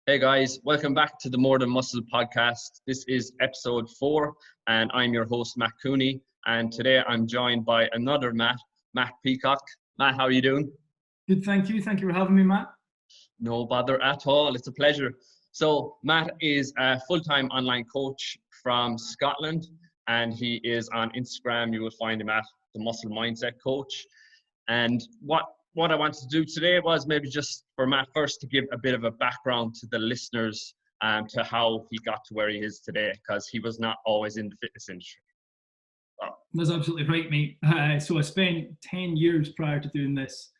Hey guys, welcome back to the More Than Muscle podcast. This is episode 4 and I'm your host, Matt Cooney. And today I'm joined by another Matt Peacock. Matt, how are you doing? Good, thank you. Thank you for having me, Matt. No bother at all. It's a pleasure. So Matt is a full-time online coach from Scotland and he is on Instagram. You will find him at the Muscle Mindset Coach. And what I wanted to do today was maybe just for Matt first to give a bit of a background to the listeners to how he got to where he is today, because he was not always in the fitness industry. Wow. That's absolutely right, mate. So I spent 10 years prior to doing this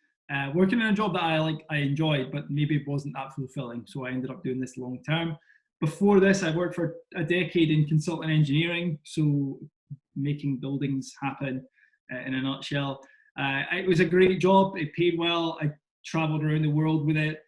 working in a job that I enjoyed, but maybe it wasn't that fulfilling. So I ended up doing this long term. Before this, I worked for a decade in consultant engineering, so making buildings happen in a nutshell. It was a great job. It paid well. I traveled around the world with it.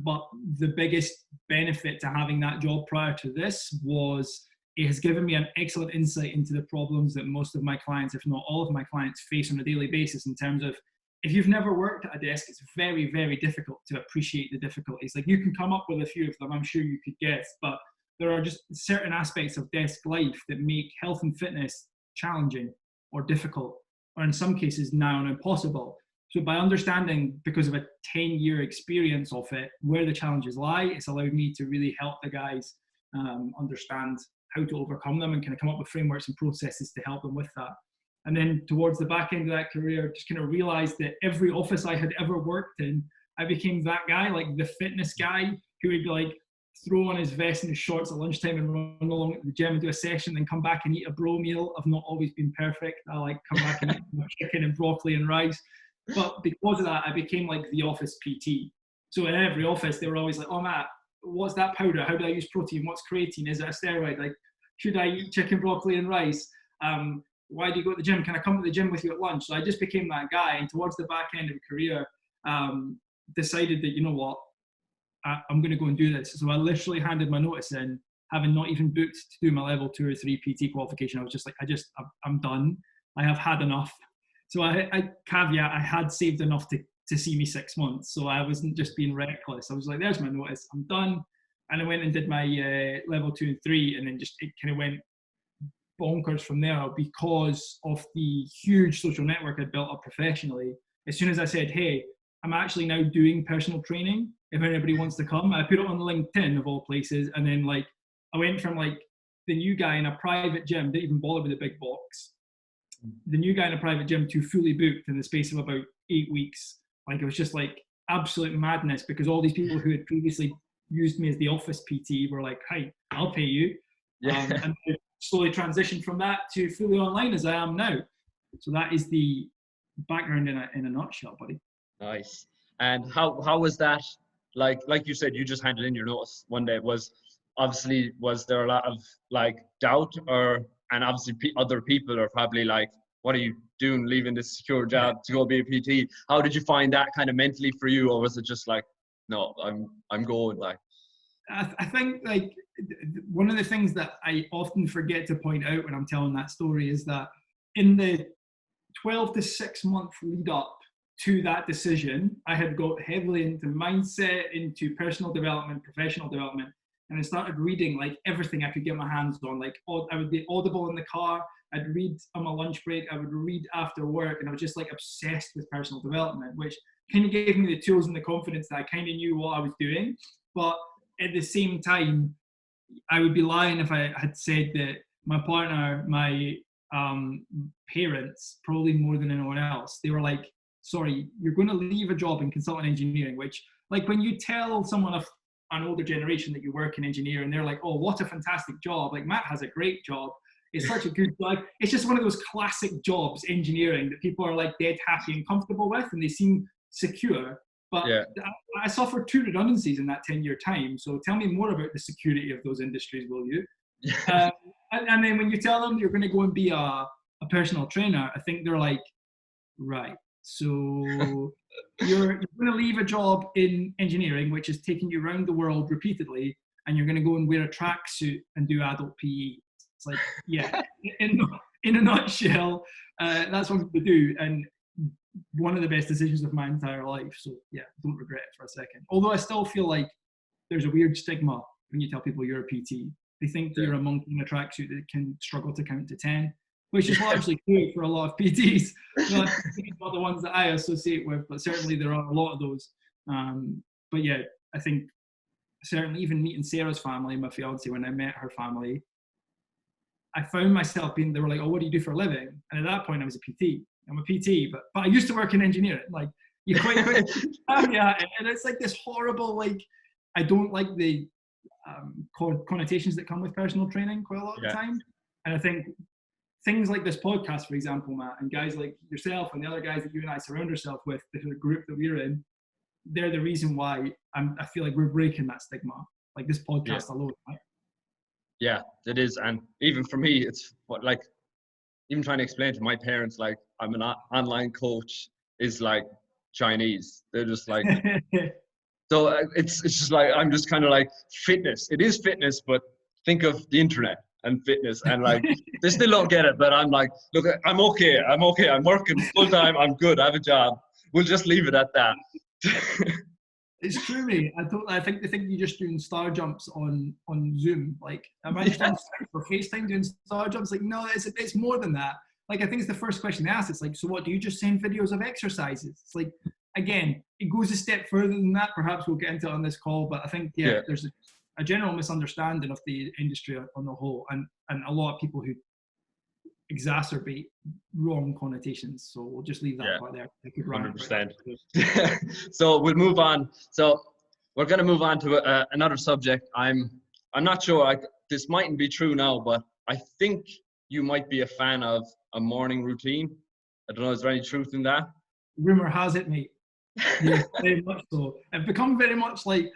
But the biggest benefit to having that job prior to this was it has given me an excellent insight into the problems that most of my clients, if not all of my clients, face on a daily basis in terms of, if you've never worked at a desk, it's very, very difficult to appreciate the difficulties. Like, you can come up with a few of them, I'm sure you could guess, but there are just certain aspects of desk life that make health and fitness challenging or difficult, or in some cases now and impossible. So by understanding, because of a 10-year experience of it, where the challenges lie, it's allowed me to really help the guys understand how to overcome them and kind of come up with frameworks and processes to help them with that. And then towards the back end of that career, just kind of realized that every office I had ever worked in, I became that guy, like the fitness guy who would be like, throw on his vest and his shorts at lunchtime and run along at the gym and do a session, then come back and eat a bro meal. I've not always been perfect. I like come back and eat chicken and broccoli and rice. But because of that, I became like the office PT. So in every office, they were always like, oh, Matt, what's that powder? How do I use protein? What's creatine? Is it a steroid? Like, should I eat chicken, broccoli and rice? Why do you go to the gym? Can I come to the gym with you at lunch? So I just became that guy. And towards the back end of a career, decided that, you know what, I'm going to go and do this. So I literally handed my notice in, having not even booked to do my level 2 or 3 PT qualification. I was just like, I'm done. I have had enough. So I caveat, I had saved enough to see me 6 months. So I wasn't just being reckless. I was like, there's my notice, I'm done. And I went and did my level 2 and 3, and then just it kind of went bonkers from there because of the huge social network I built up professionally. As soon as I said, hey, I'm actually now doing personal training, if anybody wants to come, I put it on LinkedIn of all places. And then like, I went from like the new guy in a private gym, didn't even bother with a big box, the new guy in a private gym, to fully booked in the space of about 8 weeks. Like, it was just like absolute madness, because all these people who had previously used me as the office PT were like, hey, I'll pay you. And I slowly transitioned from that to fully online as I am now. So that is the background in a nutshell, buddy. Nice. And how was that? Like you said, you just handed in your notice one day. Was there a lot of like doubt, and obviously other people are probably like, what are you doing leaving this secure job to go be a PT? How did you find that kind of mentally for you? Or was it just like, no, I'm going? Like, I think like one of the things that I often forget to point out when I'm telling that story is that in the 12 to 6 month lead up to that decision, I had got heavily into mindset, into personal development, professional development, and I started reading like everything I could get my hands on. Like, I would be Audible in the car, I'd read on my lunch break, I would read after work, and I was just like obsessed with personal development, which kind of gave me the tools and the confidence that I kind of knew what I was doing. But at the same time, I would be lying if I had said that my partner, my parents, probably more than anyone else, they were like, sorry, you're going to leave a job in consultant engineering, which, like, when you tell someone of an older generation that you work in engineering, and they're like, oh, what a fantastic job. Like, Matt has a great job. It's such a good job. It's just one of those classic jobs, engineering, that people are like dead happy and comfortable with, and they seem secure. But yeah, I suffered 2 redundancies in that 10-year time. So tell me more about the security of those industries, will you? And then when you tell them you're going to go and be a personal trainer, I think they're like, right. So you're going to leave a job in engineering, which is taking you around the world repeatedly, and you're going to go and wear a tracksuit and do adult PE. It's like, yeah, in a nutshell, that's what I'm going to do. And one of the best decisions of my entire life. So yeah, don't regret it for a second. Although I still feel like there's a weird stigma when you tell people you're a PT. They think that you're a monkey in a tracksuit that can struggle to count to 10, which is largely true for a lot of PTs. Not the ones that I associate with, but certainly there are a lot of those. But yeah, I think certainly even meeting Sarah's family, my fiance, when I met her family, I found myself they were like, oh, what do you do for a living? And at that point I was a PT. I'm a PT, but I used to work in engineering. Like, you quite yeah, and it's like this horrible, like, I don't like the connotations that come with personal training quite a lot of the time. And I think things like this podcast, for example, Matt, and guys like yourself and the other guys that you and I surround ourselves with, the group that we're in, they're the reason why I feel like we're breaking that stigma. Like this podcast alone. Right? Yeah, it is. And even for me, it's like, even trying to explain to my parents, like, I'm an online coach is like Chinese. They're just like, so it's just like, I'm just kind of like fitness. It is fitness, but think of the internet and fitness, and like, they still don't get it, but I'm like, look, I'm okay. I'm working full time. I'm good. I have a job. We'll just leave it at that. It's true, mate. I think they think you're just doing star jumps on Zoom. Like, am I just on for FaceTime doing star jumps? Like, no, it's more than that. Like, I think it's the first question they ask. It's like, so what, do you just send videos of exercises? It's like, again, it goes a step further than that. Perhaps we'll get into it on this call, but I think, there's a general misunderstanding of the industry on the whole, and a lot of people who exacerbate wrong connotations. So we'll just leave that part there. 100%. So we'll move on. So we're going to move on to another subject. I'm not sure. This mightn't be true now, but I think you might be a fan of a morning routine. I don't know. Is there any truth in that? Rumor has it, mate. Yeah, very much so. I've become very much like,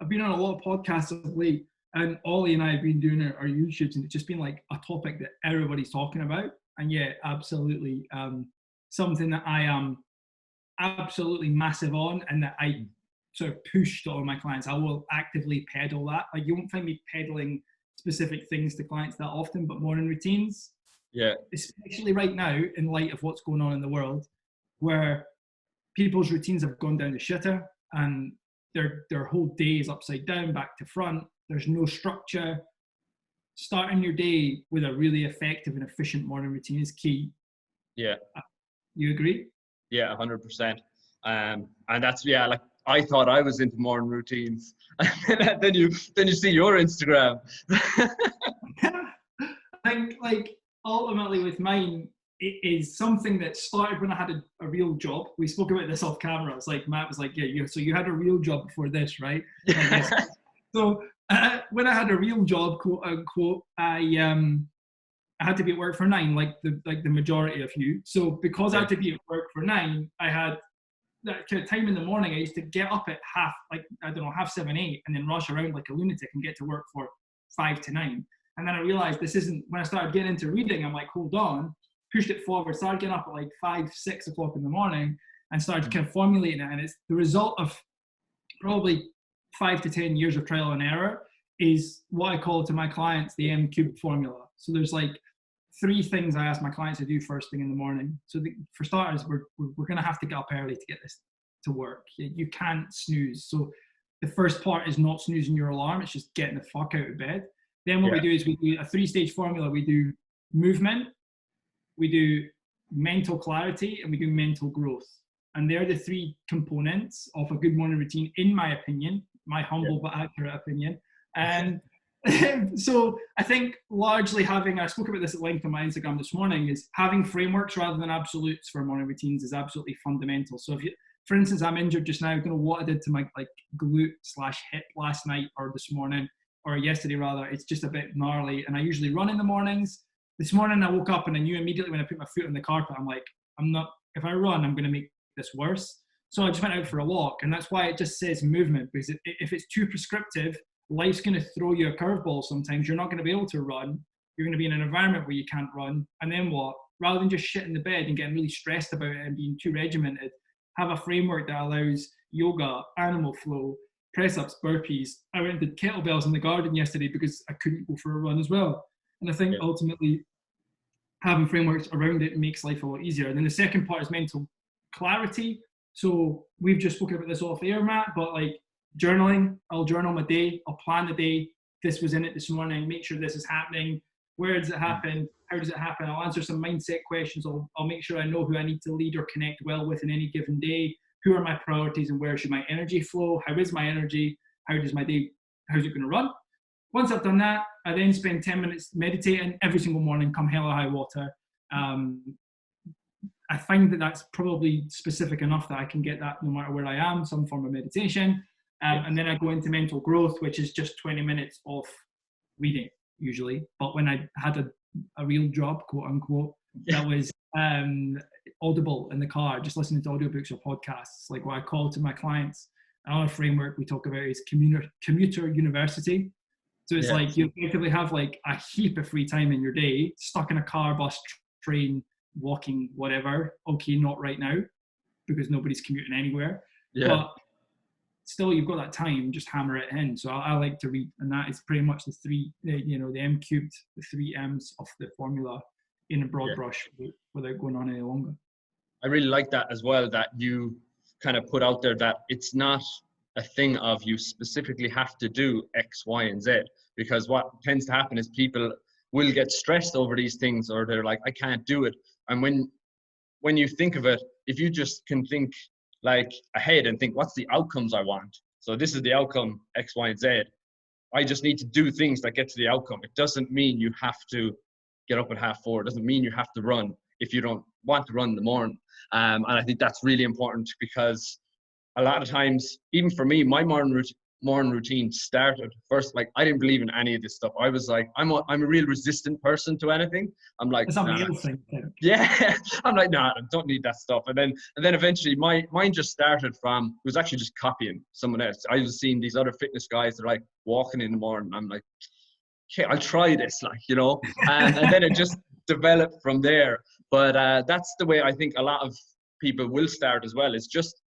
I've been on a lot of podcasts of late, and Ollie and I have been doing our YouTubes, and it's just been like a topic that everybody's talking about. And yeah, absolutely, something that I am absolutely massive on, and that I sort of push to all my clients. I will actively peddle that. Like, you won't find me peddling specific things to clients that often, but morning routines. Yeah. Especially right now, in light of what's going on in the world, where people's routines have gone down the shitter, and their whole day is upside down, back to front. There's no structure. Starting your day with a really effective and efficient morning routine is key. Yeah. You agree? Yeah, 100%. And that's, like, I thought I was into morning routines. And then you see your Instagram. I think, like, ultimately with mine, it is something that started when I had a real job. We spoke about this off camera. It's like, Matt was like, yeah, so you had a real job before this, right? So when I had a real job, quote unquote, I had to be at work for 9, like the majority of you. So because I had to be at work for 9, I had that kind of time in the morning. I used to get up at half 7, 8, and then rush around like a lunatic and get to work for 5 to 9. And then I realized this isn't, when I started getting into reading, I'm like, hold on, pushed it forward, started getting up at like 5, 6 o'clock in the morning, and started kind of formulating it. And it's the result of probably 5 to 10 years of trial and error is what I call to my clients the M-cubed formula. So there's like 3 things I ask my clients to do first thing in the morning. So for starters, we're going to have to get up early to get this to work. You can't snooze. So the first part is not snoozing your alarm. It's just getting the fuck out of bed. Then what we do is we do a 3-stage formula. We do movement, we do mental clarity, and we do mental growth. And they're the 3 components of a good morning routine, in my opinion, my humble but accurate opinion. And so I think largely I spoke about this at length on my Instagram this morning, is having frameworks rather than absolutes for morning routines is absolutely fundamental. So if you, for instance, I'm injured just now, I don't know what I did to my glute/hip last night or this morning, or yesterday rather, it's just a bit gnarly. And I usually run in the mornings. This morning I woke up and I knew immediately when I put my foot on the carpet, I'm like, if I run, I'm going to make this worse. So I just went out for a walk, and that's why it just says movement, because if it's too prescriptive, life's going to throw you a curveball sometimes. You're not going to be able to run. You're going to be in an environment where you can't run. And then what? Rather than just shitting the bed and getting really stressed about it and being too regimented, have a framework that allows yoga, animal flow, press-ups, burpees. I went and did kettlebells in the garden yesterday because I couldn't go for a run as well. And I think ultimately having frameworks around it makes life a lot easier. And then the second part is mental clarity. So we've just spoken about this off air, Matt, but like journaling. I'll journal my day. I'll plan the day. This was in it this morning. Make sure this is happening. Where does it happen? How does it happen? I'll answer some mindset questions. I'll make sure I know who I need to lead or connect well with in any given day. Who are my priorities and where should my energy flow? How is my energy? How's it going to run? Once I've done that, I then spend 10 minutes meditating every single morning, come hell or high water. I find that that's probably specific enough that I can get that no matter where I am, some form of meditation. And then I go into mental growth, which is just 20 minutes of reading usually. But when I had a real job, quote unquote, that was audible in the car, just listening to audiobooks or podcasts. Like what I call to my clients, another framework we talk about is commuter university. So it's like you effectively have like a heap of free time in your day, stuck in a car, bus, train, walking, whatever. Okay, not right now because nobody's commuting anywhere. But still, you've got that time, just hammer it in. So I like to read, and that is pretty much the M cubed, the 3 M's of the formula in a broad brush without going on any longer. I really like that as well, that you kind of put out there that it's not a thing of you specifically have to do X, Y, and Z, because what tends to happen is people will get stressed over these things, or they're like, I can't do it. And when you think of it, if you just can think like ahead and think, what's the outcomes I want? So this is the outcome, X, Y, and Z. I just need to do things that get to the outcome. It doesn't mean you have to get up at 4:30. It doesn't mean you have to run if you don't want to run in the morning. And I think that's really important, because a lot of times, even for me, my morning routine started first, like I didn't believe in any of this stuff. I was like, I'm a real resistant person to anything. I'm like, it's a male thing. Yeah. I'm like, nah, I don't need that stuff. And then eventually mine just started from, it was actually just copying someone else. I was seeing these other fitness guys that are like walking in the morning. I'm like, okay, I'll try this, like, you know, and then it just developed from there. But that's the way I think a lot of people will start as well. It's just,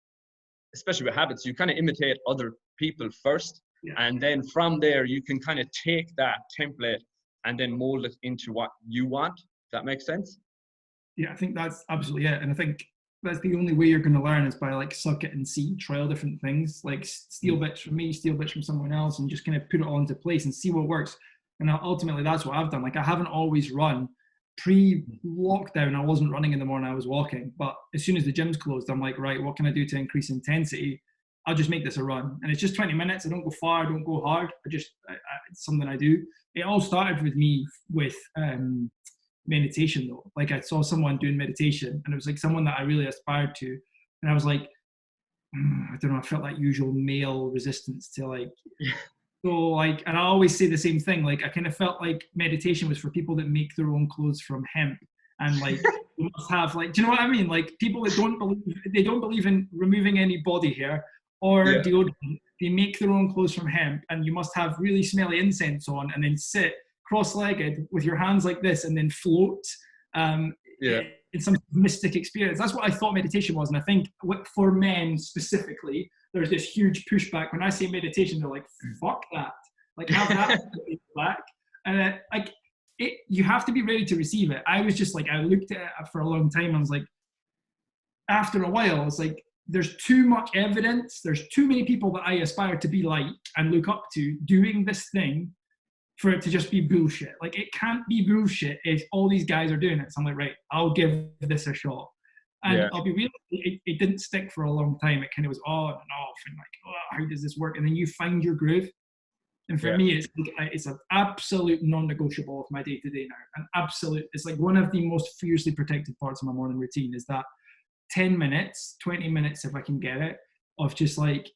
especially with habits, you kind of imitate other people first, and then from there you can kind of take that template and then mold it into what you want. Does that make sense? Yeah, I think that's absolutely it. And I think that's the only way you're going to learn, is by like suck it and see, trial different things, like steal bits from me, steal bits from someone else, and just kind of put it all into place and see what works. And ultimately that's what I've done. Like I haven't always run. Pre-lockdown, I wasn't running in the morning, I was walking. But as soon as the gym's closed, I'm like, right, what can I do to increase intensity? I'll just make this a run. And it's just 20 minutes. I don't go far, I don't go hard. It's something I do. It all started with me with meditation though. Like I saw someone doing meditation, and it was like someone that I really aspired to. And I was like, I don't know, I felt that usual male resistance to like, so like, and I always say the same thing, like I kind of felt like meditation was for people that make their own clothes from hemp, and like you must have like, do you know what I mean? Like people that don't believe in removing any body hair or deodorant, they make their own clothes from hemp, and you must have really smelly incense on, and then sit cross-legged with your hands like this, and then float in some mystic experience. That's what I thought meditation was. And I think for men specifically, there's this huge pushback. When I say meditation, they're like, fuck that. Like, have that back. And you have to be ready to receive it. I was just like, I looked at it for a long time. I was like, after a while, I was like, there's too much evidence. There's too many people that I aspire to be like and look up to doing this thing for it to just be bullshit. Like, it can't be bullshit if all these guys are doing it. So I'm like, right, I'll give this a shot. And I'll be real, it didn't stick for a long time. It kind of was on and off, and like, oh, how does this work? And then you find your groove. And for me, it's an absolute non-negotiable of my day-to-day now. An absolute, it's like one of the most fiercely protected parts of my morning routine is that 10 minutes, 20 minutes if I can get it, of just like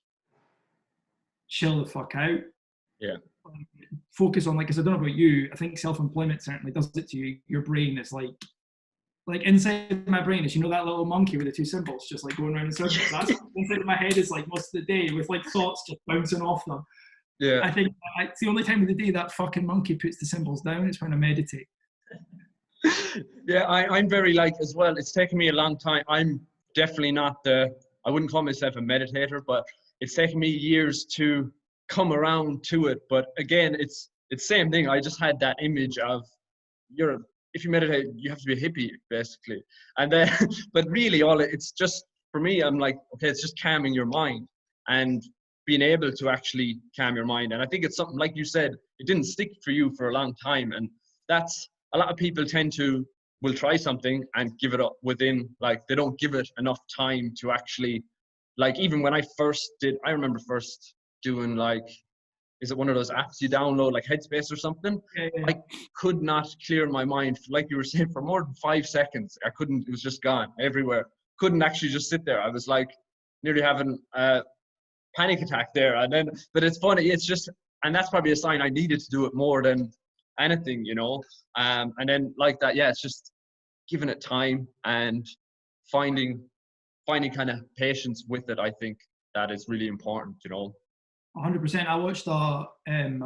chill the fuck out. Yeah. Focus on, like, because I don't know about you, I think self-employment certainly does it to you. Your brain is like inside my brain is, you know, that little monkey with the two symbols just like going around in circles. That's inside of my head is like most of the day with like thoughts just bouncing off them. Yeah. I think it's the only time of the day that fucking monkey puts the symbols down is when I meditate. Yeah, I'm very like as well. It's taken me a long time. I'm definitely not I wouldn't call myself a meditator, but it's taken me years to come around to it. But again, it's the same thing. I just had that image of if you meditate, you have to be a hippie, basically. And then, but really it's just, for me, I'm like, okay, it's just calming your mind. And being able to actually calm your mind. And I think it's something, like you said, it didn't stick for you for a long time. And that's, a lot of people will try something and give it up within, like, they don't give it enough time to actually, like, even when I remember first doing, like, is it one of those apps you download, like Headspace or something? Yeah, yeah. I could not clear my mind, like you were saying, for more than 5 seconds. I couldn't, it was just gone everywhere. Couldn't actually just sit there. I was like nearly having a panic attack there. And then, but it's funny, it's just, and that's probably a sign I needed to do it more than anything, you know? And then like that, yeah, it's just giving it time and finding kind of patience with it. I think that is really important, you know? 100%. I watched a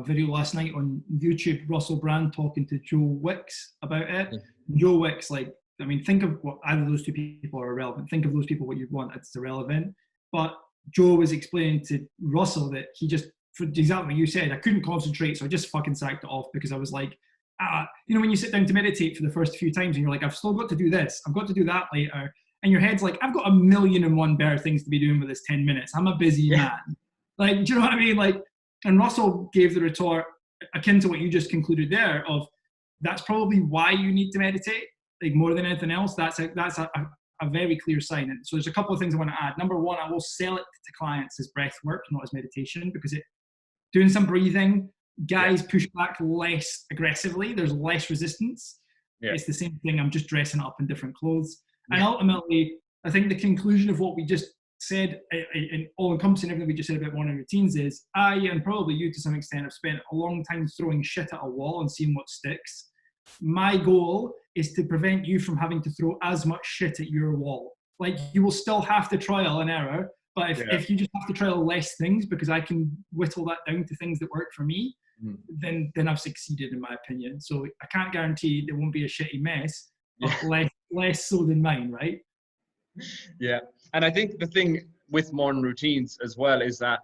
video last night on YouTube, Russell Brand talking to Joe Wicks about it. Yeah. Joe Wicks, like, I mean, think of what either of those two people are irrelevant. Think of those people what you want, it's irrelevant. But Joe was explaining to Russell that he just, for exactly what you said, I couldn't concentrate, so I just fucking sacked it off because I was like, you know, when you sit down to meditate for the first few times and you're like, I've still got to do this, I've got to do that later. And your head's like, I've got 1,000,001 better things to be doing with this 10 minutes. I'm a busy man. Like, do you know what I mean? Like, and Russell gave the retort akin to what you just concluded there of, that's probably why you need to meditate, like more than anything else. That's a very clear sign. And so there's a couple of things I want to add. Number one, I will sell it to clients as breath work, not as meditation, because doing some breathing, guys push back less aggressively. There's less resistance. Yeah. It's the same thing. I'm just dressing up in different clothes. Yeah. And ultimately, I think the conclusion of what we just said, and all encompassing everything we just said about morning routines, is I, and probably you to some extent, have spent a long time throwing shit at a wall and seeing what sticks. My goal is to prevent you from having to throw as much shit at your wall. Like, you will still have to trial and error, but if you just have to trial less things because I can whittle that down to things that work for me, then I've succeeded, in my opinion. So I can't guarantee there won't be a shitty mess, but less so than mine, right? Yeah. And I think the thing with morning routines as well is that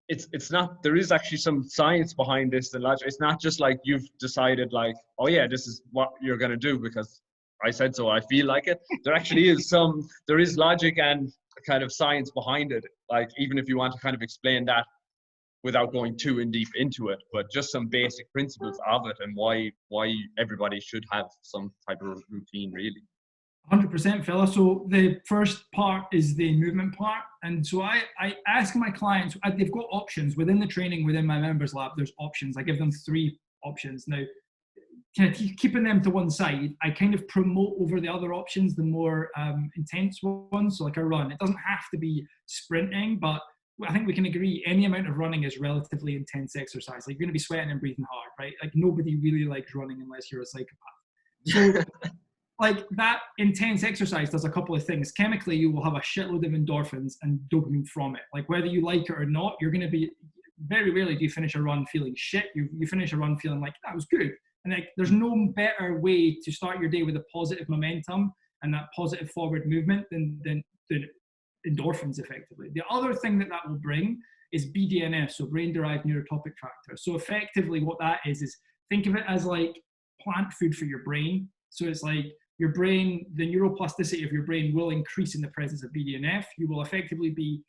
it's not, there is actually some science behind this and logic. It's not just like you've decided like, oh yeah, this is what you're going to do because I said so, I feel like it. There actually is there is logic and kind of science behind it. Like, even if you want to kind of explain that without going too in deep into it, but just some basic principles of it and why everybody should have some type of routine, really. 100%, fella. So the first part is the movement part. And so I ask my clients, they've got options within the training, within my members lab, there's options. I give them 3 options. Now, kind of keeping them to one side, I kind of promote over the other options the more intense ones. So like a run, it doesn't have to be sprinting, but I think we can agree any amount of running is relatively intense exercise. Like, you're going to be sweating and breathing hard, right? Like, nobody really likes running unless you're a psychopath. So like, that intense exercise does a couple of things. Chemically, you will have a shitload of endorphins and dopamine from it. Like, whether you like it or not, you're going to be, very rarely do you finish a run feeling shit. You finish a run feeling like, that was good. And like, there's no better way to start your day with a positive momentum and that positive forward movement than endorphins, effectively. The other thing that will bring is BDNF, so brain-derived neurotropic factor. So effectively what that is think of it as like plant food for your brain. So it's like, your brain, the neuroplasticity of your brain will increase in the presence of BDNF. You will effectively be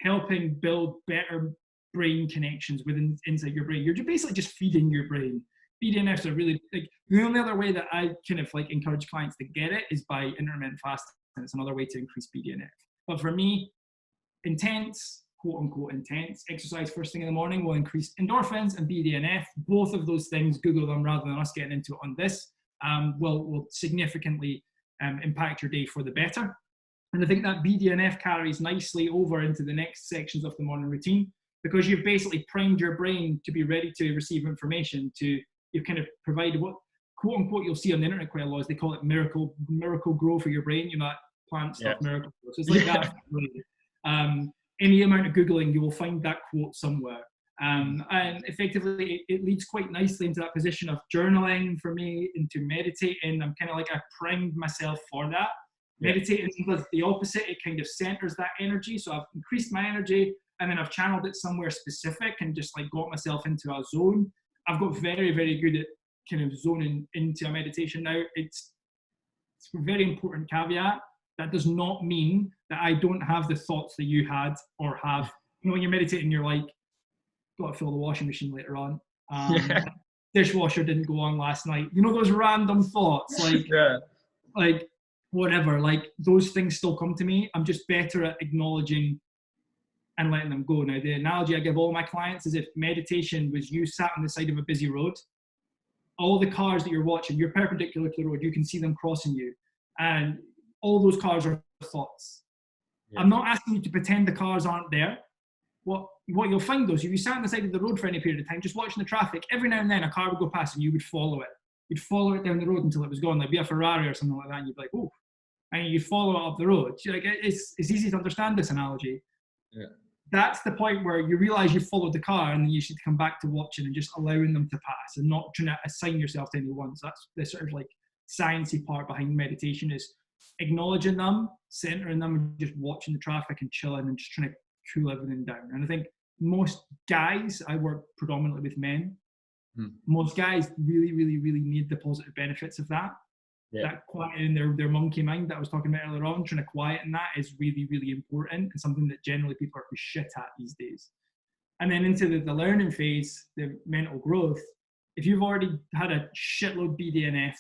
helping build better brain connections inside your brain. You're basically just feeding your brain. BDNFs are really, like, the only other way that I kind of like encourage clients to get it is by intermittent fasting. It's another way to increase BDNF. But for me, intense, quote unquote intense exercise first thing in the morning will increase endorphins and BDNF. Both of those things, Google them rather than us getting into it on this. Will significantly impact your day for the better. And I think that BDNF carries nicely over into the next sections of the morning routine, because you've basically primed your brain to be ready to receive information. You've kind of provided what, quote unquote, you'll see on the internet quite a lot, is they call it miracle grow for your brain, you know, that plant stuff, miracle grow. So it's like that. Any amount of Googling, you will find that quote somewhere. And effectively, it leads quite nicely into that position of journaling for me, into meditating. I'm kind of like, I primed myself for that. Meditating does the opposite. It kind of centers that energy. So I've increased my energy and then I've channeled it somewhere specific and just like got myself into a zone. I've got very, very good at kind of zoning into a meditation now. It's a very important caveat. That does not mean that I don't have the thoughts that you had or have You know, when you're meditating, you're like, got to fill the washing machine later on. Yeah. Dishwasher didn't go on last night. You know, those random thoughts, like, Yeah. like whatever, like those things still come to me. I'm just better at acknowledging and letting them go. Now, the analogy I give all my clients is if meditation was you sat on the side of a busy road, all the cars that you're watching, you're perpendicular to the road, you can see them crossing you. And all those cars are thoughts. Yeah. I'm not asking you to pretend the cars aren't there. What you'll find though is if you sat on the side of the road for any period of time, just watching the traffic, every now and then a car would go past and you would follow it. You'd follow it down the road until it was gone. There'd be a Ferrari or something like that, and you'd be like, oh, and you'd follow it up the road. Like, it's easy to understand this analogy. Yeah. That's the point where you realize you've followed the car, and then you should come back to watching and just allowing them to pass and not trying to assign yourself to anyone. So that's the sort of like sciencey part behind meditation, is acknowledging them, centering them, and just watching the traffic and chilling and just trying to cool everything down. And I think most guys, I work predominantly with men, most guys really, really, really need the positive benefits of that. Yeah. That quieting their monkey mind that I was talking about earlier on, trying to quieten that is really, really important, and something that generally people are shit at these days. And then into the learning phase, the mental growth, if you've already had a shitload BDNF,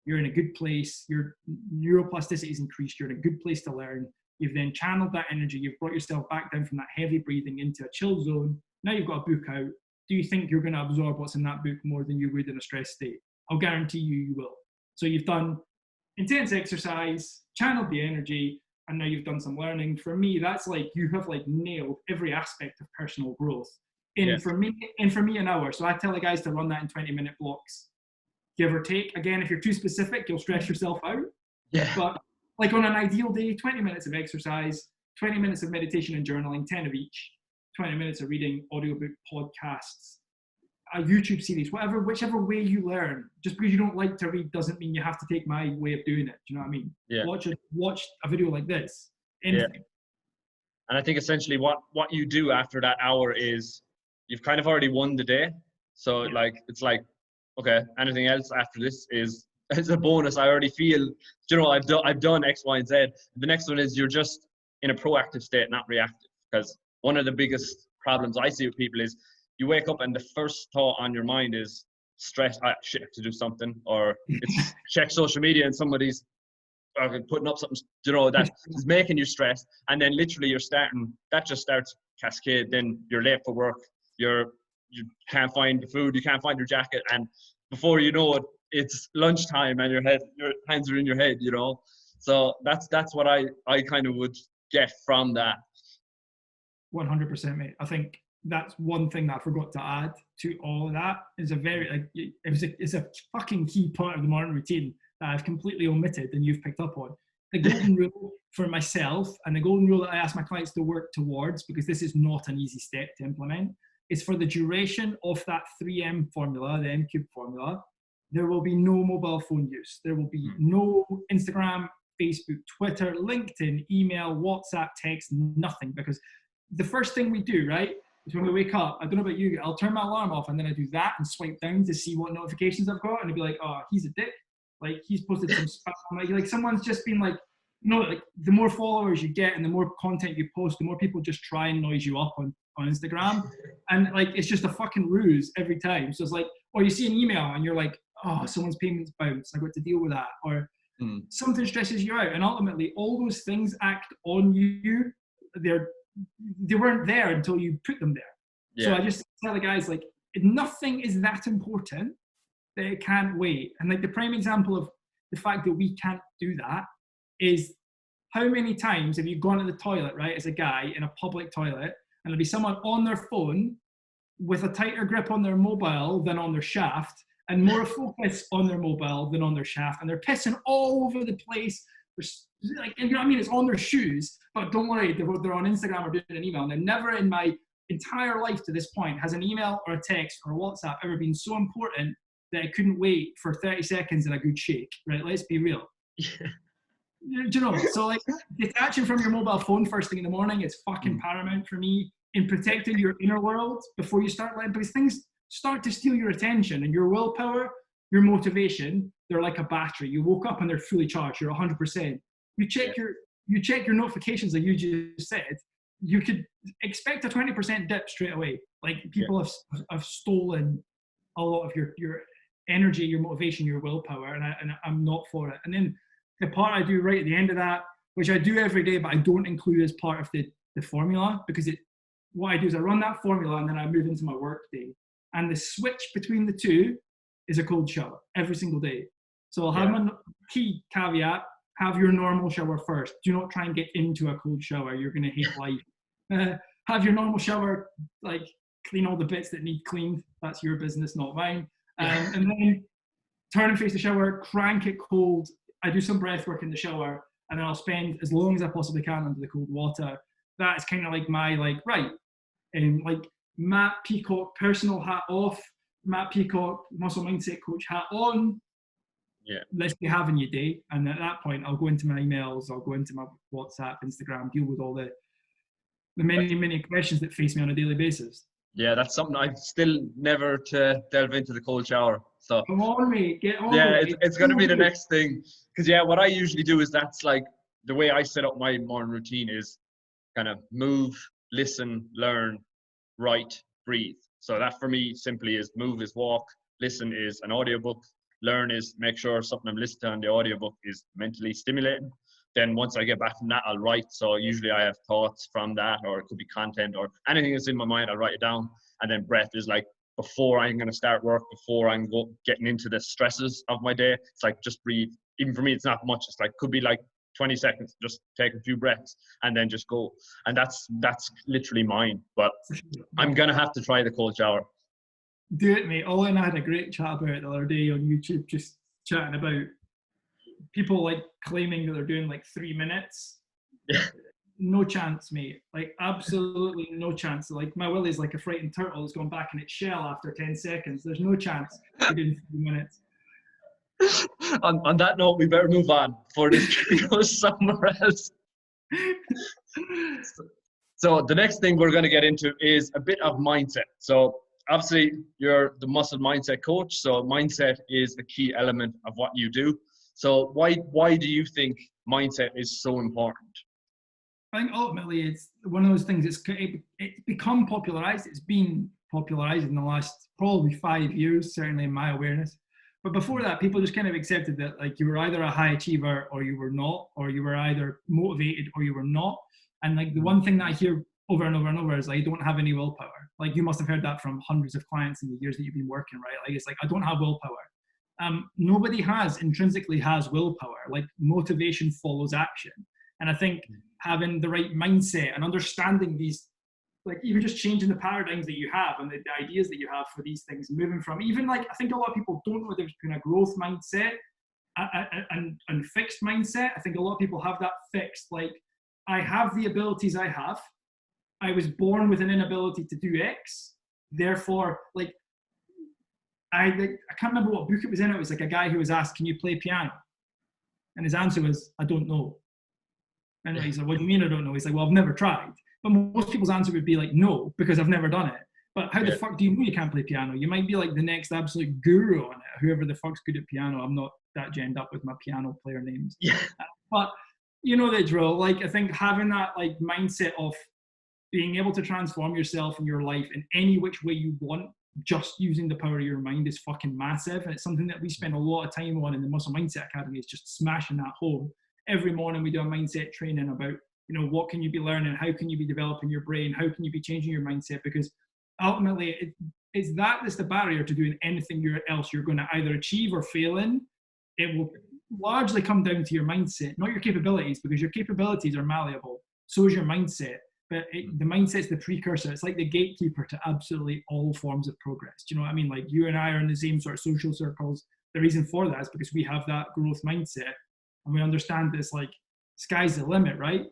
you're in a good place, your neuroplasticity is increased, you're in a good place to learn, you've then channeled that energy, you've brought yourself back down from that heavy breathing into a chill zone, now you've got a book out, do you think you're going to absorb what's in that book more than you would in a stress state? I'll guarantee you will. So you've done intense exercise, channeled the energy, and now you've done some learning. For me, that's like you have like nailed every aspect of personal growth. For me, an hour. So I tell the guys to run that in 20-minute blocks, give or take. Again, if you're too specific, you'll stress yourself out. Yeah. But like on an ideal day, 20 minutes of exercise, 20 minutes of meditation and journaling, 10 of each, 20 minutes of reading, audiobook, podcasts, a YouTube series, whichever way you learn. Just because you don't like to read doesn't mean you have to take my way of doing it. Do you know what I mean? Yeah. Watch a video like this. Anything. Yeah. And I think essentially what you do after that hour is you've kind of already won the day. So like it's like, okay, anything else after this is a bonus. I already feel, you know, I've done X, Y, and Z. The next one is you're just in a proactive state, not reactive. Because one of the biggest problems I see with people is you wake up and the first thought on your mind is stress. Shit, I have to do something, or it's check social media and somebody's putting up something, you know, that is making you stress. And then literally that just starts cascade. Then you're late for work. You can't find the food. You can't find your jacket. And before you know it, it's lunchtime and your hands are in your head, you know. So that's what I kind of would get from that. 100%, mate. I think that's one thing that I forgot to add to all of that. Is a very it's a fucking key part of the morning routine that I've completely omitted and you've picked up on. The golden rule for myself, and the golden rule that I ask my clients to work towards, because this is not an easy step to implement, is for the duration of that 3M formula, the M-cube formula, there will be no mobile phone use. There will be no Instagram, Facebook, Twitter, LinkedIn, email, WhatsApp, text, nothing. Because the first thing we do, right, is when we wake up, I don't know about you, I'll turn my alarm off and then I do that and swipe down to see what notifications I've got, and I'll be like, oh, he's a dick. Like, he's posted some spam. Like someone's just been like, you know, like the more followers you get and the more content you post, the more people just try and noise you up on Instagram. And like, it's just a fucking ruse every time. So it's like, or you see an email and you're like, oh, someone's payment's bounced, I got to deal with that. Or something stresses you out. And ultimately, all those things act on you. They weren't there until you put them there. Yeah. So I just tell the guys, like, nothing is that important that it can't wait. And like the prime example of the fact that we can't do that is how many times have you gone to the toilet, right, as a guy in a public toilet, and there'll be someone on their phone with a tighter grip on their mobile than on their shaft, and more focus on their mobile than on their shaft, and they're pissing all over the place. Like, you know what I mean? It's on their shoes, but don't worry, they're on Instagram or doing an email. And never in my entire life to this point has an email or a text or a WhatsApp ever been so important that I couldn't wait for 30 seconds and a good shake, right? Let's be real. Do you know? So like, detaching from your mobile phone first thing in the morning is fucking paramount for me in protecting your inner world before you start letting, because things start to steal your attention, and your willpower, your motivation, they're like a battery. You woke up and they're fully charged. You're 100%. You check your notifications, like you just said. you could expect a 20% dip straight away. Like people have stolen a lot of your energy, your motivation, your willpower, and I'm not for it. And then the part I do right at the end of that, which I do every day, but I don't include as part of the formula, because what I do is I run that formula and then I move into my work day. And the switch between the two is a cold shower every single day. So I'll have my key caveat: have your normal shower first. Do not try and get into a cold shower. You're going to hate life. Have your normal shower, like clean all the bits that need cleaned. That's your business, not mine. And then turn and face the shower, crank it cold. I do some breath work in the shower, and then I'll spend as long as I possibly can under the cold water. That's kind of like my like Matt Peacock personal hat off, Matt Peacock muscle mindset coach hat on. Yeah. Let's be having your day. And at that point, I'll go into my emails, I'll go into my WhatsApp, Instagram, deal with all the many questions that face me on a daily basis. Yeah, that's something I've still never to delve into, the cold shower. So come on, mate, get on. Yeah, it's going to be the next thing. Because what I usually do is, that's like the way I set up my morning routine is kind of move, listen, learn, write, breathe. So that for me simply is: move is walk, listen is an audiobook, learn is make sure something I'm listening to on the audiobook is mentally stimulating. Then once I get back from that, I'll write. So usually I have thoughts from that, or it could be content or anything that's in my mind, I'll write it down. And then breath is like before I'm going to start work, before I'm getting into the stresses of my day. It's like, just breathe. Even for me, it's not much. It's like, could be like 20 seconds, just take a few breaths and then just go. And that's literally mine. But I'm going to have to try the cold shower. Do it, mate. Ollie and I had a great chat about it the other day on YouTube, just chatting about people like claiming that they're doing like 3 minutes. Yeah. No chance, mate. Like absolutely no chance. Like my Willie's like a frightened turtle that's gone back in its shell after 10 seconds. There's no chance you're doing 3 minutes. On that note, we better move on before this goes somewhere else. So the next thing we're going to get into is a bit of mindset. So obviously you're the muscle mindset coach. So mindset is a key element of what you do. So why do you think mindset is so important? I think ultimately it's one of those things. It's become popularized. It's been popularized in the last probably 5 years, certainly in my awareness. But before that, people just kind of accepted that like you were either a high achiever or you were not, or you were either motivated or you were not. And like the one thing that I hear over and over and over is like, I don't have any willpower. Like you must have heard that from hundreds of clients in the years that you've been working, right? Like it's like, I don't have willpower. Nobody intrinsically has willpower. Like motivation follows action. And I think having the right mindset and understanding these, like even just changing the paradigms that you have and the ideas that you have for these things, moving from even like, I think a lot of people don't know the difference between a growth mindset and fixed mindset. I think a lot of people have that fixed, like I have the abilities I have. I was born with an inability to do X. Therefore, like, I can't remember what book it was in. It was like a guy who was asked, can you play piano? And his answer was, I don't know. And he's like, what do you mean I don't know? He's like, well, I've never tried. But most people's answer would be like, no, because I've never done it. But how the fuck do you know you can't play piano? You might be like the next absolute guru on it, whoever the fuck's good at piano. I'm not that genned up with my piano player names. Yeah. But you know the drill. Like I think having that like mindset of being able to transform yourself and your life in any which way you want, just using the power of your mind is fucking massive. And it's something that we spend a lot of time on in the Muscle Mindset Academy, is just smashing that home. Every morning we do a mindset training about, you know, what can you be learning? How can you be developing your brain? How can you be changing your mindset? Because ultimately it's that's the barrier to doing anything else you're going to either achieve or fail in. It will largely come down to your mindset, not your capabilities, because your capabilities are malleable. So is your mindset. But the mindset's the precursor. It's like the gatekeeper to absolutely all forms of progress. Do you know what I mean? Like you and I are in the same sort of social circles. The reason for that is because we have that growth mindset and we understand this, like sky's the limit, right?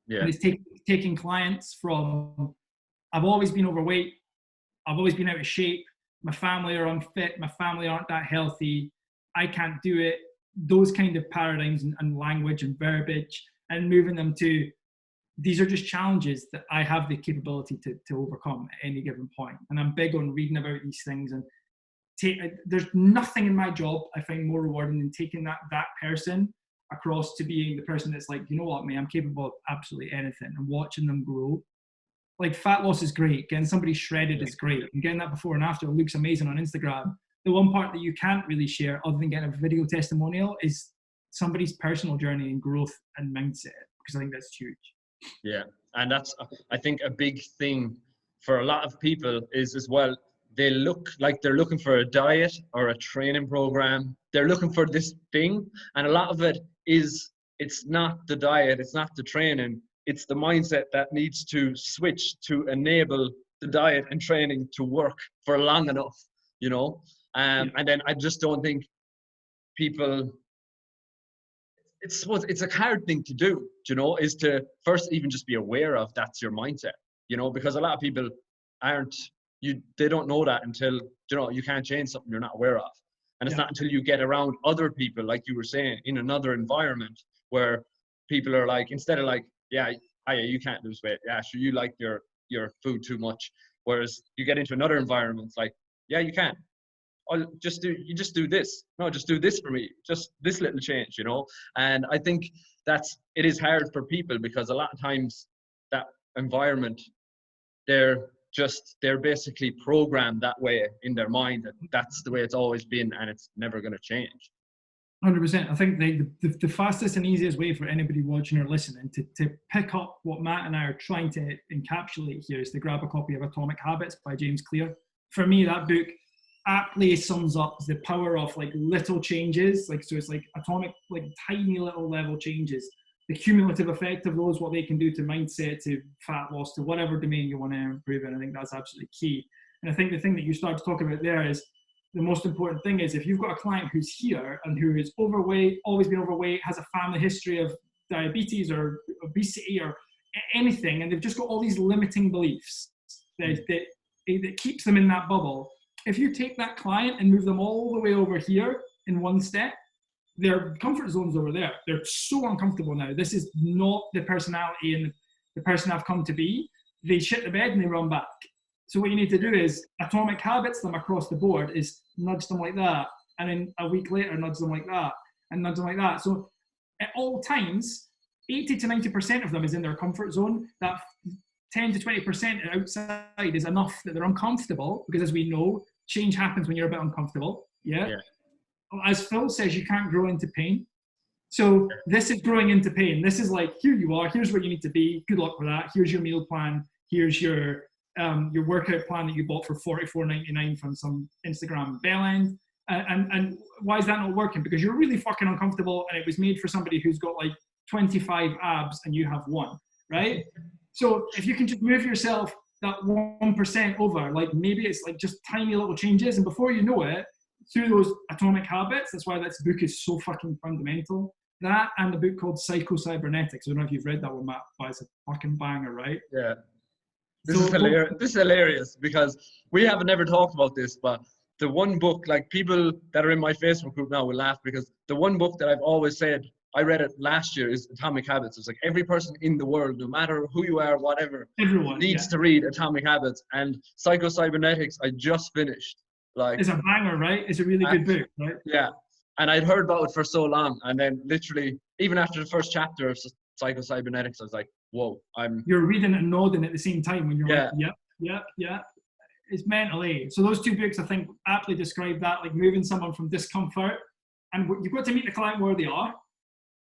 Yeah. And it's taking clients from, I've always been overweight. I've always been out of shape. My family are unfit. My family aren't that healthy. I can't do it. Those kind of paradigms and language and verbiage, and moving them to, these are just challenges that I have the capability to overcome at any given point. And I'm big on reading about these things. And there's nothing in my job I find more rewarding than taking that person across to being the person that's like, you know what, man, I'm capable of absolutely anything, and watching them grow like fat loss is great, getting somebody shredded is great, and getting that before and after looks amazing on Instagram. The one part that you can't really share other than getting a video testimonial is somebody's personal journey and growth and mindset, because I think that's huge. Yeah, and that's, I think, a big thing for a lot of people is as well, they look like they're looking for a diet or a training program. They're looking for this thing, and a lot of it is, it's not the diet, it's not the training, it's the mindset that needs to switch to enable the diet and training to work for long enough, you know? And then I just don't think people, it's a hard thing to do, you know, is to first even just be aware of that's your mindset, you know, because a lot of people they don't know that until, you know, you can't change something you're not aware of. And it's not until you get around other people, like you were saying, in another environment where people are like, instead of like, yeah, you can't lose weight. Yeah, sure, you like your food too much. Whereas you get into another environment, it's like, yeah, you can. You just do this. No, just do this for me. Just this little change, you know? And I think it is hard for people because a lot of times that environment, they're basically programmed that way in their mind, that that's the way it's always been and it's never going to change. 100%. I think the fastest and easiest way for anybody watching or listening to pick up what Matt and I are trying to encapsulate here is to grab a copy of Atomic Habits by James Clear. For me, that book aptly sums up the power of like little changes. Like, so it's like atomic, like tiny little level changes, the cumulative effect of those, what they can do to mindset, to fat loss, to whatever domain you want to improve in. I think that's absolutely key. And I think the thing that you started to talk about there is the most important thing is if you've got a client who's here and who is overweight, always been overweight, has a family history of diabetes or obesity or anything, and they've just got all these limiting beliefs that keeps them in that bubble. If you take that client and move them all the way over here in one step, their comfort zone's over there. They're so uncomfortable now. This is not the personality and the person I've come to be. They shit the bed and they run back. So what you need to do is Atomic Habits them across the board, is nudge them like that. And then a week later, nudge them like that and nudge them like that. So at all times, 80 to 90% of them is in their comfort zone. That 10 to 20% outside is enough that they're uncomfortable, because as we know, change happens when you're a bit uncomfortable. Yeah. As Phil says, you can't grow into pain. So this is growing into pain. This is like, here you are, here's where you need to be. Good luck with that. Here's your meal plan. Here's your workout plan that you bought for $44.99 from some Instagram bellend. And why is that not working? Because you're really fucking uncomfortable, and it was made for somebody who's got like 25 abs and you have one, right? So if you can just move yourself that 1% over, like maybe it's like just tiny little changes, and before you know it, through those Atomic Habits, that's why this book is so fucking fundamental. That and the book called Psycho-Cybernetics. I don't know if you've read that one, Matt, but it's a fucking banger, right? Yeah. This is hilarious. This is hilarious because we haven't never talked about this, but the one book, like people that are in my Facebook group now will laugh, because the one book that I've always said, I read it last year, is Atomic Habits. It's like every person in the world, no matter who you are, whatever, everyone needs to read Atomic Habits. And Psycho-Cybernetics, I just finished. Like, it's a banger, right? It's a really good book, right? Yeah. And I'd heard about it for so long. And then literally, even after the first chapter of Psycho-Cybernetics, I was like, whoa, you're reading and nodding at the same time when you're like, yep. It's mentally. So those two books, I think, aptly describe that, like moving someone from discomfort. And you've got to meet the client where they are.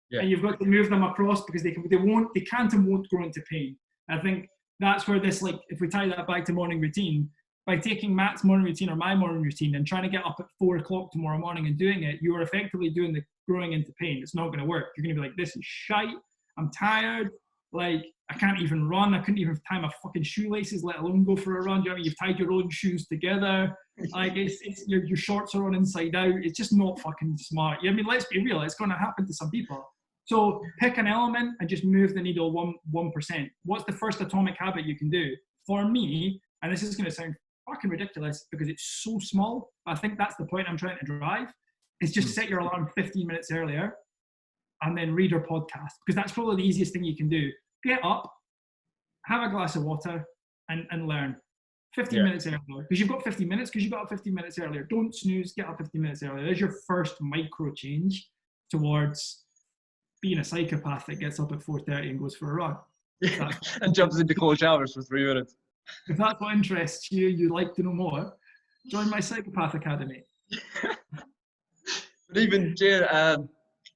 Yeah. And you've got to move them across, because they can't and won't grow into pain. I think that's where this, like, if we tie that back to morning routine, by taking Matt's morning routine or my morning routine and trying to get up at 4 o'clock tomorrow morning and doing it, you are effectively doing the growing into pain. It's not going to work. You're going to be like, this is shite. I'm tired. Like, I can't even run. I couldn't even tie my fucking shoelaces, let alone go for a run. Do you know what I mean? You've tied your own shoes together. Like, it's your shorts are on inside out. It's just not fucking smart. I mean, let's be real. It's going to happen to some people. So pick an element and just move the needle 1%. What's the first atomic habit you can do? For me, and this is going to sound fucking ridiculous because it's so small, but I think that's the point I'm trying to drive, is just set your alarm 15 minutes earlier and then read your podcast, because that's probably the easiest thing you can do. Get up, have a glass of water, and learn. 15 minutes earlier, because you've got 15 minutes, because you got up 15 minutes earlier. Don't snooze, get up 15 minutes earlier. There's your first micro change towards being a psychopath that gets up at 4:30 and goes for a run. And jumps into cold showers for 3 minutes. If that's what interests you, you'd like to know more, join my Psychopath Academy. But even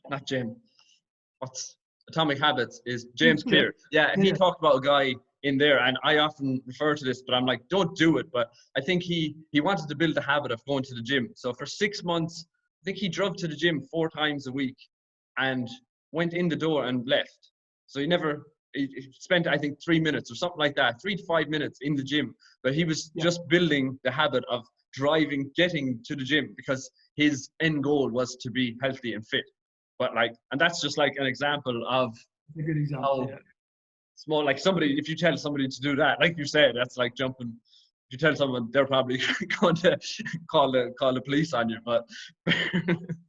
not Jim, what's Atomic Habits is James Clear. Yeah, he talked about a guy in there, and I often refer to this, but I'm like, don't do it. But I think he wanted to build a habit of going to the gym. So for 6 months, I think he drove to the gym 4 times a week and went in the door and left. So he spent, I think, 3 minutes or something like that, 3 to 5 minutes in the gym. But he was just building the habit of getting to the gym, because his end goal was to be healthy and fit. But and that's just like an example of a good example. Small, like somebody, if you tell somebody to do that, like you said, that's like jumping. If you tell someone, they're probably going to call the police on you. But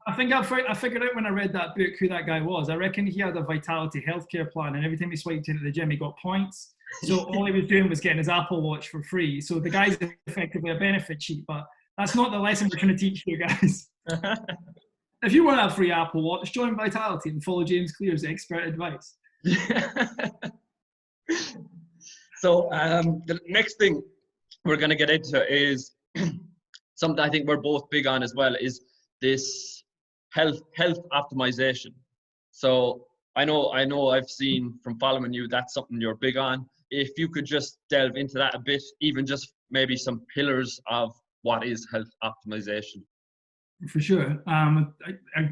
I think I figured out when I read that book who that guy was. I reckon he had a Vitality healthcare plan, and every time he swiped into the gym, he got points. So all he was doing was getting his Apple Watch for free. So the guy's effectively a benefit sheet, but that's not the lesson we're trying to teach you guys. If you want a free Apple Watch, join Vitality and follow James Clear's expert advice. So the next thing we're going to get into is something I think we're both big on as well, is this health optimization. So I know I've seen from following you, that's something you're big on. If you could just delve into that a bit, even just maybe some pillars of what is health optimization. For sure.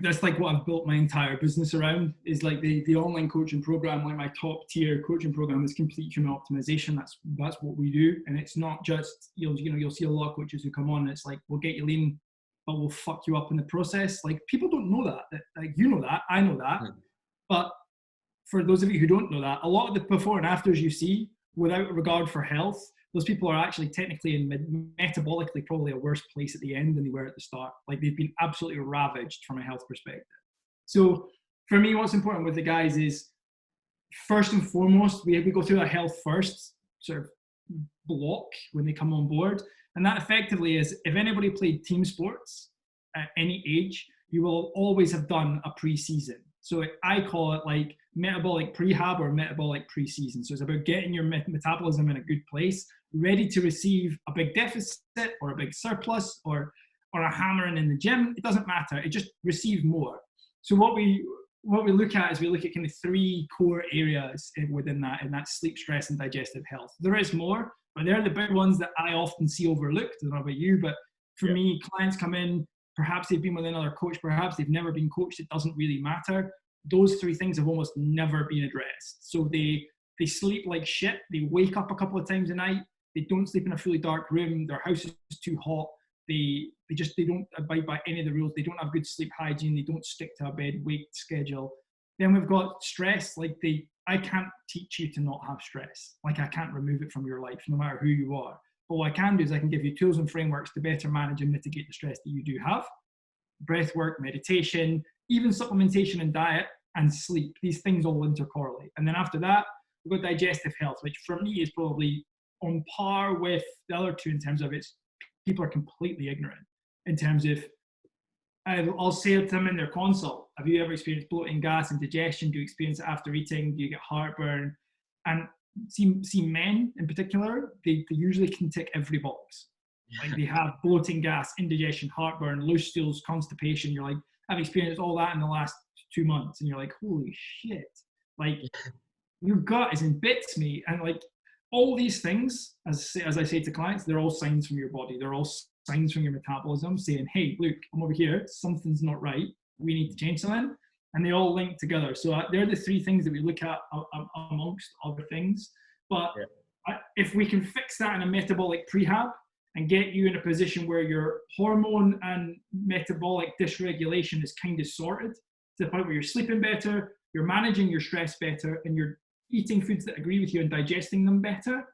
That's like what I've built my entire business around, is like the online coaching program. Like my top tier coaching program is complete human optimization. That's what we do. And it's not just, you'll see a lot of coaches who come on, it's like, we'll get you lean, but we'll fuck you up in the process. Like, people don't know that. Like, you know that, I know that. But for those of you who don't know that, a lot of the before and afters you see, without regard for health, those people are actually technically and metabolically probably a worse place at the end than they were at the start. Like, they've been absolutely ravaged from a health perspective. So for me, what's important with the guys is, first and foremost, we go through a health first sort of block when they come on board. And that effectively is, if anybody played team sports at any age, you will always have done a pre-season. So I call it like metabolic prehab or metabolic pre-season. So it's about getting your metabolism in a good place, ready to receive a big deficit or a big surplus or a hammering in the gym. It doesn't matter. It just receives more. So what we look at is we look at kind of 3 core areas within that, and that's sleep, stress, and digestive health. There is more, but they're the big ones that I often see overlooked. I don't know about you, but for me, clients come in, perhaps they've been with another coach, perhaps they've never been coached. It doesn't really matter. Those 3 things have almost never been addressed. So they sleep like shit. They wake up a couple of times a night. They don't sleep in a fully dark room. Their house is too hot. They don't abide by any of the rules. They don't have good sleep hygiene. They don't stick to a bed-wake schedule. Then we've got stress. Like, I can't teach you to not have stress. Like, I can't remove it from your life, no matter who you are. But what I can do is I can give you tools and frameworks to better manage and mitigate the stress that you do have. Breath work, meditation, even supplementation and diet and sleep. These things all intercorrelate. And then after that, we've got digestive health, which for me is probably on par with the other 2 in terms of people are completely ignorant in terms of, I'll say to them in their consult, have you ever experienced bloating, gas, and digestion? Do you experience it after eating? Do you get heartburn? And see men in particular, they usually can tick every box. Like, they have bloating, gas, indigestion, heartburn, loose stools, constipation. You're like, I've experienced all that in the last 2 months. And you're like, holy shit. Like, your gut is in bits, mate. And like, all these things, as I say to clients, they're all signs from your body. They're all signs from your metabolism saying, hey, look, I'm over here. Something's not right. We need to change something. And they all link together. So they're the 3 things that we look at amongst other things. But if we can fix that in a metabolic prehab and get you in a position where your hormone and metabolic dysregulation is kind of sorted to the point where you're sleeping better, you're managing your stress better, and you're eating foods that agree with you and digesting them better,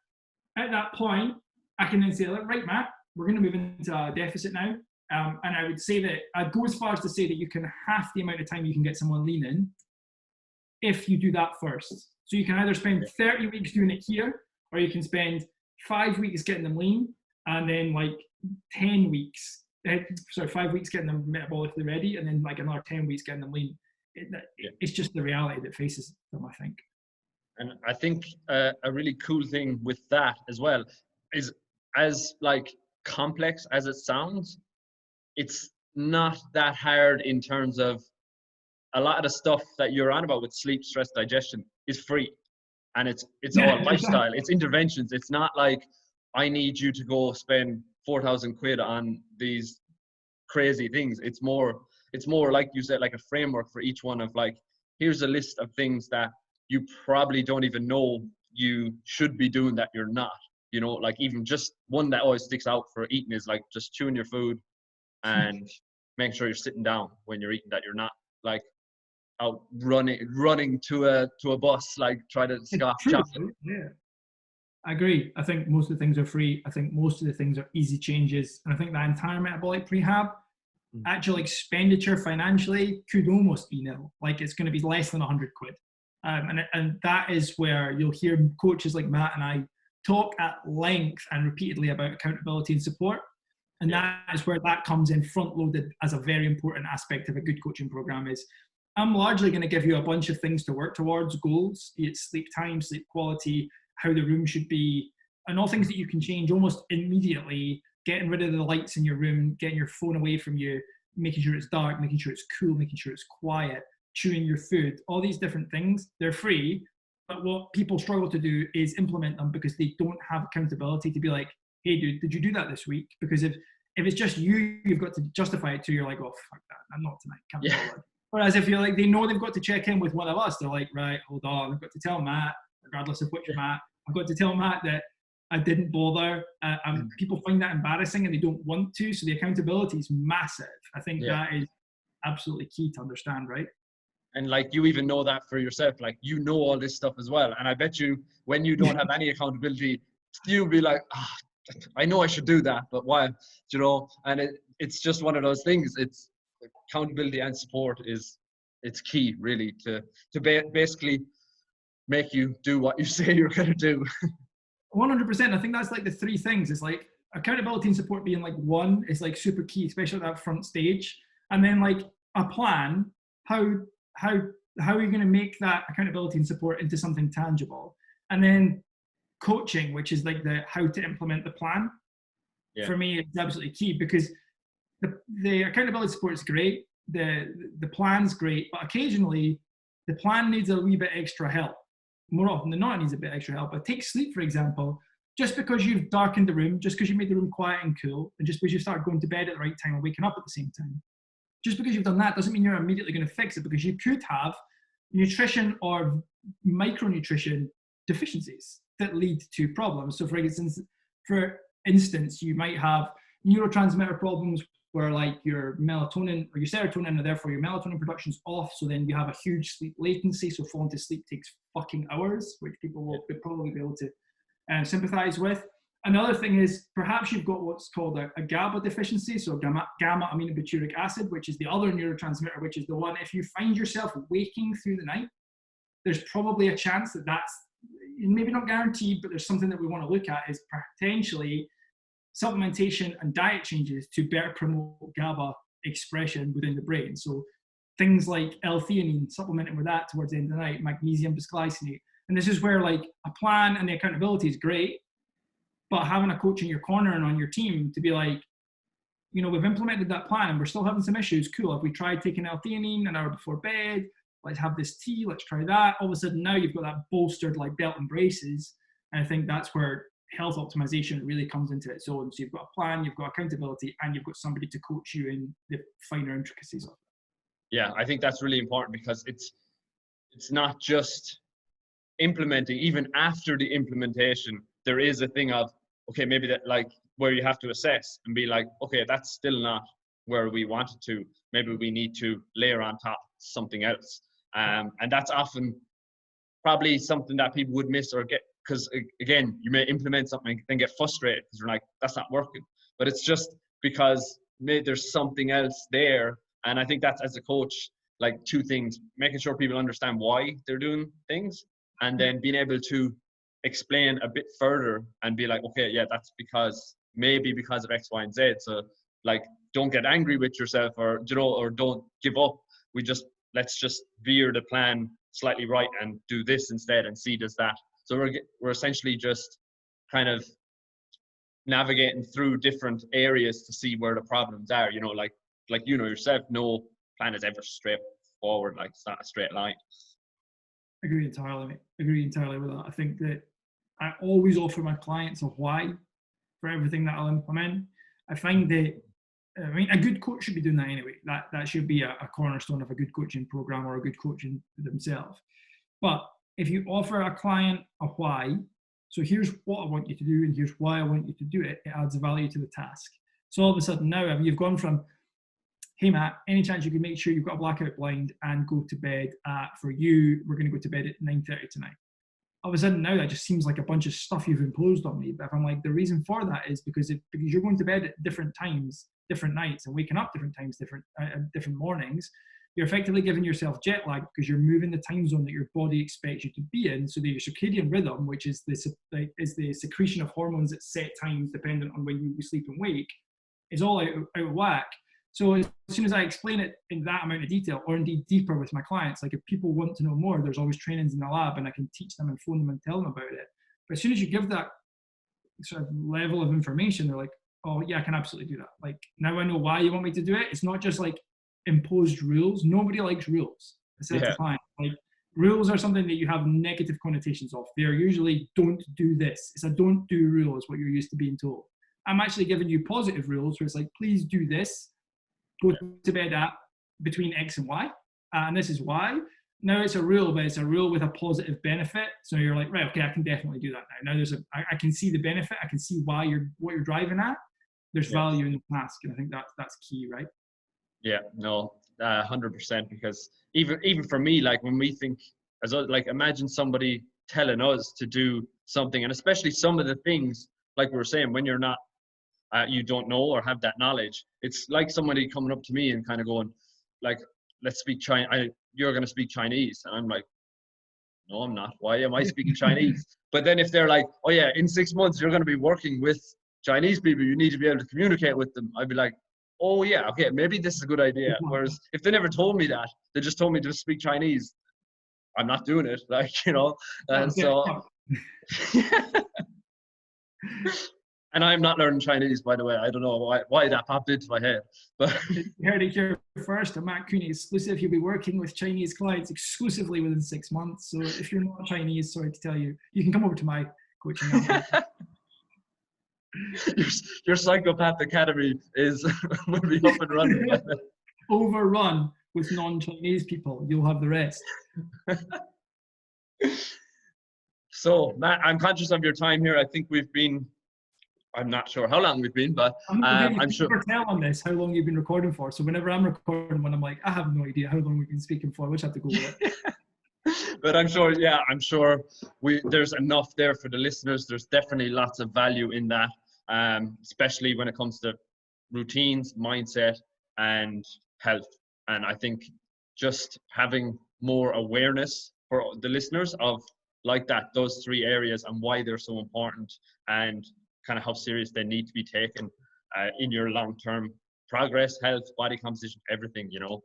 at that point, I can then say, right, Matt, we're going to move into a deficit now. And I would say that, I'd go as far as to say that you can half the amount of time you can get someone lean in if you do that first. So you can either spend 30 weeks doing it here, or you can spend 5 weeks getting them lean, and then like 5 weeks getting them metabolically ready, and then like another 10 weeks getting them lean. It's just the reality that faces them, I think. And I think a really cool thing with that as well is, as like complex as it sounds, it's not that hard in terms of a lot of the stuff that you're on about with sleep, stress, digestion is free. And it's Yeah, all lifestyle. It's interventions. It's not like I need you to go spend 4,000 quid on these crazy things. It's more like you said, like a framework for each one of like, here's a list of things that you probably don't even know you should be doing that you're not. You know, like even just one that always sticks out for eating is like just chewing your food and making sure you're sitting down when you're eating, that you're not like out running to a bus, like try to scoff chocolate. Yeah, I agree. I think most of the things are free. I think most of the things are easy changes. And I think that entire metabolic prehab, actual expenditure financially could almost be nil. Like it's going to be less than 100 quid. And that is where you'll hear coaches like Matt and I talk at length and repeatedly about accountability and support. And that is where that comes in front loaded as a very important aspect of a good coaching program. Is I'm largely going to give you a bunch of things to work towards, goals, be it sleep time, sleep quality, how the room should be, and all things that you can change almost immediately, getting rid of the lights in your room, getting your phone away from you, making sure it's dark, making sure it's cool, making sure it's quiet, chewing your food, all these different things. They're free, but what people struggle to do is implement them because they don't have accountability to be like, hey dude, did you do that this week? Because if it's just you've got to justify it to, you're like, oh fuck that, I'm not tonight, can't be bothered. Whereas if you're like, they know they've got to check in with one of us, they're like, right, hold on, I've got to tell Matt, regardless of which Matt, I've got to tell Matt that I didn't bother. People find that embarrassing and they don't want to, so the accountability is massive. I think that is absolutely key to understand, right? And like you even know that for yourself, like you know all this stuff as well. And I bet you when you don't have any accountability, you'll be like, I know I should do that, but why? You know, and it's just one of those things. It's accountability and support it's key really to basically make you do what you say you're going to do. 100%. I think that's like the three things. It's like accountability and support being like one is like super key, especially at that front stage. And then like a plan, how are you going to make that accountability and support into something tangible? And then coaching, which is like the how to implement the plan. For me, it's absolutely key because the accountability support is great. The plan's great, but occasionally the plan needs a wee bit extra help. More often than not, it needs a bit extra help. But take sleep, for example. Just because you've darkened the room, just because you made the room quiet and cool, and just because you start going to bed at the right time and waking up at the same time, just because you've done that doesn't mean you're immediately going to fix it, because you could have nutrition or micronutrition deficiencies that lead to problems. So for instance, you might have neurotransmitter problems where like your melatonin or your serotonin, and therefore your melatonin production's off. So then you have a huge sleep latency. So falling to sleep takes fucking hours, which people will probably be able to sympathize with. Another thing is perhaps you've got what's called a GABA deficiency. So gamma aminobutyric acid, which is the other neurotransmitter, which is the one, if you find yourself waking through the night, there's probably a chance that that's maybe not guaranteed, but there's something that we want to look at is potentially supplementation and diet changes to better promote GABA expression within the brain. So things like L-theanine, supplementing with that towards the end of the night, magnesium bisglycinate. And this is where like a plan and the accountability is great, but having a coach in your corner and on your team to be like, you know, we've implemented that plan and we're still having some issues. Cool. Have we tried taking L-theanine an hour before bed? Let's have this tea. Let's try that. All of a sudden now you've got that bolstered like belt and braces. And I think that's where health optimization really comes into its own. So you've got a plan, you've got accountability, and you've got somebody to coach you in the finer intricacies of it. Yeah, I think that's really important because it's not just implementing. Even after the implementation, there is a thing of, okay, maybe that like where you have to assess and be like, okay, that's still not where we wanted to. Maybe we need to layer on top something else. And that's often probably something that people would miss or get, because again, you may implement something and then get frustrated because you're like, that's not working. But it's just because maybe there's something else there. And I think that's, as a coach, like two things: making sure people understand why they're doing things, and then being able to explain a bit further and be like, okay, yeah, that's maybe because of X, Y, and Z. So like, don't get angry with yourself, or, you know, or don't give up. Let's just veer the plan slightly right and do this instead, and C does that. So we're essentially just kind of navigating through different areas to see where the problems are. You know, like you know yourself, no plan is ever straightforward. Like, it's not a straight line. Agree entirely, mate. Agree entirely with that. I think that I always offer my clients a why for everything that I'll implement. I find that, I mean, a good coach should be doing that anyway. That should be a cornerstone of a good coaching program or a good coaching themselves. But if you offer a client a why, so here's what I want you to do and here's why I want you to do it, it adds value to the task. So all of a sudden now you've gone from, hey Matt, any chance you can make sure you've got a blackout blind and go to bed for you, we're going to go to bed at 9:30 tonight. All of a sudden now that just seems like a bunch of stuff you've imposed on me. But if I'm like, the reason for that is because you're going to bed at different times, different nights, and waking up different times, different mornings, you're effectively giving yourself jet lag because you're moving the time zone that your body expects you to be in, so that your circadian rhythm, which is the secretion of hormones at set times dependent on when you sleep and wake, is all out of whack. So as soon as I explain it in that amount of detail, or indeed deeper with my clients, like if people want to know more, there's always trainings in the lab and I can teach them and phone them and tell them about it. But as soon as you give that sort of level of information, they're like, oh yeah, I can absolutely do that. Like, now I know why you want me to do it. It's not just like imposed rules. Nobody likes rules. I said to clients, like, rules are something that you have negative connotations of. They're usually don't do this. It's a don't do rule is what you're used to being told. I'm actually giving you positive rules where it's like, please do this. Go to bed at between X and Y, and this is why. Now it's a rule, but it's a rule with a positive benefit. So you're like, right, okay, I can definitely do that now. Now I can see the benefit. I can see why what you're driving at. There's value in the task, and I think that's key, right? Yeah, no, 100%. Because even for me, like when we think, like imagine somebody telling us to do something, and especially some of the things, like we were saying, when you're not. You don't know or have that knowledge. It's like somebody coming up to me and kind of going, like, let's speak Chinese. You're going to speak Chinese. And I'm like, no, I'm not. Why am I speaking Chinese? But then if they're like, oh yeah, in 6 months, you're going to be working with Chinese people. You need to be able to communicate with them. I'd be like, oh yeah, okay, maybe this is a good idea. Whereas if they never told me that, they just told me to speak Chinese, I'm not doing it. Like, you know, and so. And I'm not learning Chinese, by the way. I don't know why that popped into my head. But you heard it here first. A Matt Cooney exclusive. He'll be working with Chinese clients exclusively within 6 months. So if you're not Chinese, sorry to tell you, you can come over to my coaching. Your Psychopath Academy will be up and running. Overrun with non-Chinese people. You'll have the rest. So, Matt, I'm conscious of your time here. I think I'm not sure how long we've been, but I'm sure. Never tell on this how long you've been recording for. So whenever I'm recording one, I'm like, I have no idea how long we've been speaking for. I wish I had to go with it. But I'm sure there's enough there for the listeners. There's definitely lots of value in that, especially when it comes to routines, mindset, and health. And I think just having more awareness for the listeners of those three areas and why they're so important, and kind of how serious they need to be taken in your long-term progress, health, body composition, everything, you know.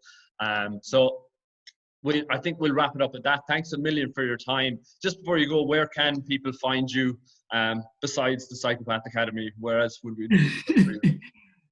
So I think we'll wrap it up at that. Thanks a million for your time. Just before you go, where can people find you besides the Psychopath Academy? Where else would we do?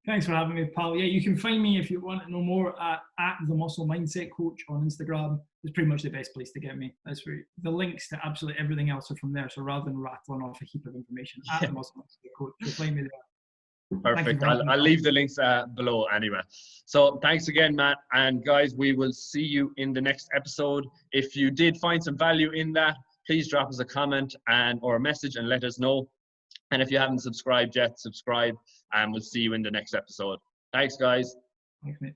Thanks for having me, pal. Yeah, you can find me if you want to know more at the Muscle Mindset Coach on Instagram. It's pretty much the best place to get me. That's where the links to absolutely everything else are from there. So rather than rattling off a heap of information, at the Muscle Mindset Coach, you'll find me there. Perfect. I'll leave the links below anyway. So thanks again, Matt. And guys, we will see you in the next episode. If you did find some value in that, please drop us a comment or a message and let us know. And if you haven't subscribed yet, subscribe, and we'll see you in the next episode. Thanks, guys. Thanks, mate.